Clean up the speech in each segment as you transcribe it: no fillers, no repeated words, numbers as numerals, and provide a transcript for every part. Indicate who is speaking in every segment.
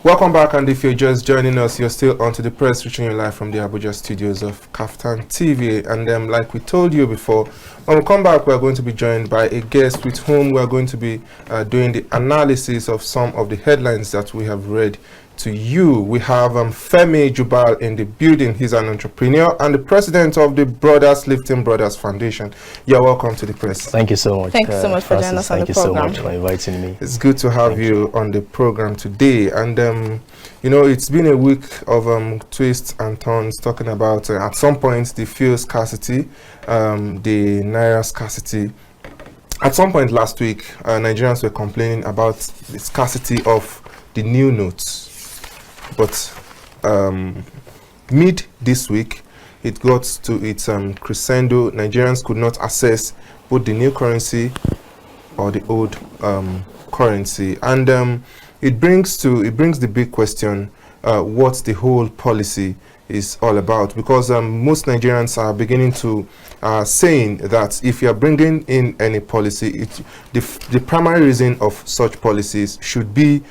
Speaker 1: Welcome back, and if you're just joining us, you're still on To The Press, reaching you live from the Abuja studios of Kaftan TV. And like we told you before, when we come back, we're going to be joined by a guest with whom we're going to be doing the analysis of some of the headlines that we have read to you. We have Femi Jubal in the building. He's an entrepreneur and the president of the Lifting Brothers Foundation. You're welcome to the press.
Speaker 2: Thank you so much.
Speaker 3: Thank you so much for joining us on the program.
Speaker 2: Thank you so much for inviting me.
Speaker 1: It's good to have you on the program today. And you know, it's been a week of twists and turns, talking about at some point the fuel scarcity, the naira scarcity. At some point last week, Nigerians were complaining about the scarcity of the new notes. But mid this week, it got to its crescendo. Nigerians could not access both the new currency or the old currency, and it brings the big question: what the whole policy is all about. Because most Nigerians are beginning to saying that if you are bringing in any policy, the primary reason of such policies should be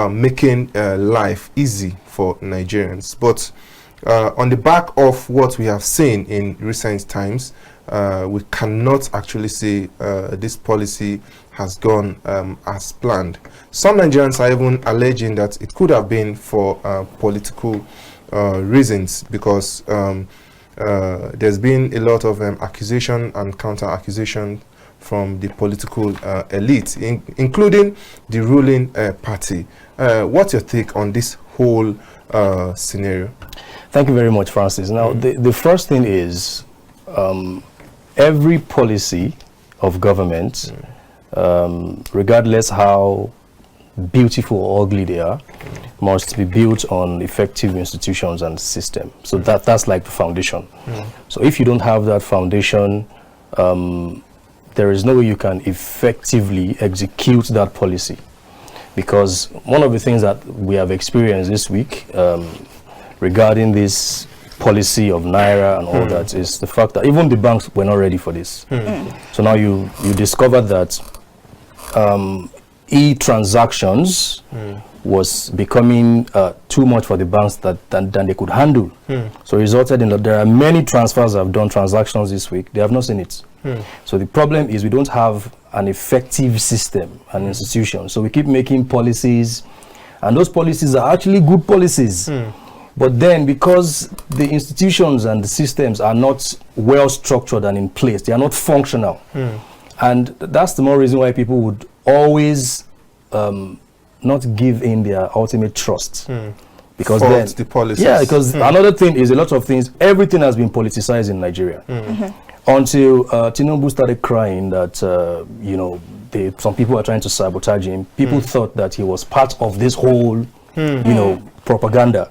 Speaker 1: making life easy for Nigerians. But on the back of what we have seen in recent times, we cannot actually say this policy has gone as planned. Some Nigerians are even alleging that it could have been for political reasons, because there's been a lot of accusation and counter-accusation from the political elite, including the ruling party. What's your take on this whole scenario?
Speaker 2: Thank you very much, Francis. Now, the first thing is every policy of government, regardless how beautiful or ugly they are, must be built on effective institutions and system. So that's like the foundation. So if you don't have that foundation, there is no way you can effectively execute that policy. Because one of the things that we have experienced this week regarding this policy of naira and all that is the fact that even the banks were not ready for this. So now you discover that e-transactions was becoming too much for the banks than they could handle. So resulted in that there are many transfers that have done transactions this week. They have not seen it. So the problem is we don't have an effective system and institution. So we keep making policies, and those policies are actually good policies. But then because the institutions and the systems are not well structured and in place, they are not functional. And that's the more reason why people would always not give in their ultimate trust. Because then
Speaker 1: the policies.
Speaker 2: Yeah, because another thing is a lot of things, everything has been politicized in Nigeria. Until Tinubu started crying that, you know, some people are trying to sabotage him. People thought that he was part of this whole, you know, propaganda.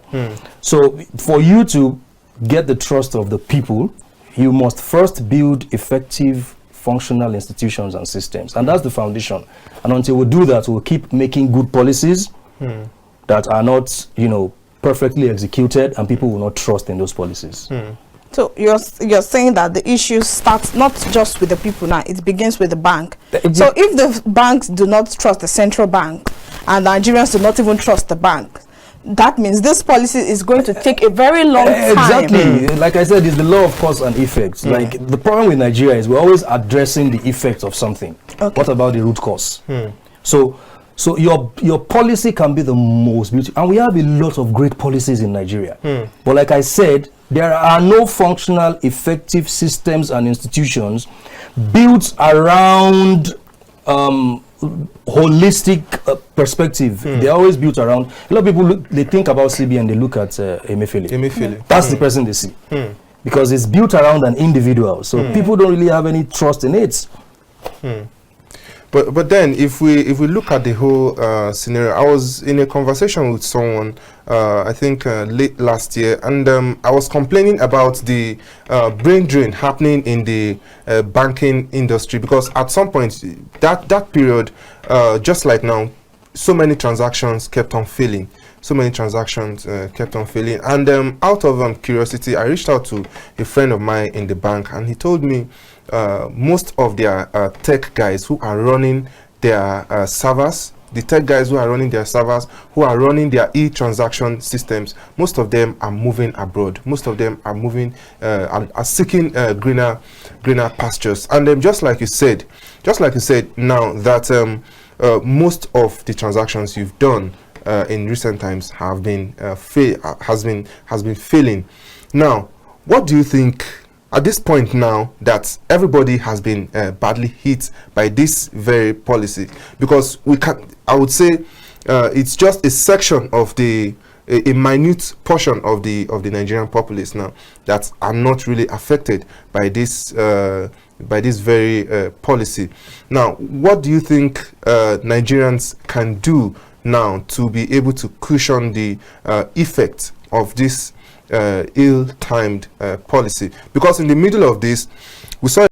Speaker 2: So for you to get the trust of the people, you must first build effective, functional institutions and systems. And that's the foundation. And until we do that, we'll keep making good policies that are not, you know, perfectly executed, and people will not trust in those policies.
Speaker 3: So you're saying that the issue starts not just with the people now, it begins with the bank. So if the banks do not trust the central bank and Nigerians do not even trust the bank, that means this policy is going to take a very long time.
Speaker 2: Exactly. Like I said, it's the law of cause and effect. Like the problem with Nigeria is we're always addressing the effect of something. What about the root cause? So your policy can be the most beautiful, and we have a lot of great policies in Nigeria. But like I said, there are no functional, effective systems and institutions built around holistic perspective. They're always built around, a lot of people they think about CBN, they look at Emefiele. That's the person they see. Because it's built around an individual. So people don't really have any trust in it.
Speaker 1: But then if we look at the whole scenario, I was in a conversation with someone I think late last year, and I was complaining about the brain drain happening in the banking industry, because at some point that period, just like now, so many transactions kept on failing. And out of curiosity, I reached out to a friend of mine in the bank, and he told me most of their tech guys who are running their servers the tech guys who are running their servers, who are running their e-transaction systems, most of them are moving abroad. Most of them are moving, are seeking greener pastures. And just like you said now that most of the transactions you've done in recent times have been has been failing. Now, what do you think at this point now that everybody has been badly hit by this very policy? Because I would say it's just a section of a minute portion of the Nigerian populace now that are not really affected by this very policy. Now, what do you think Nigerians can do now to be able to cushion the effect of this ill-timed policy? Because in the middle of this, we saw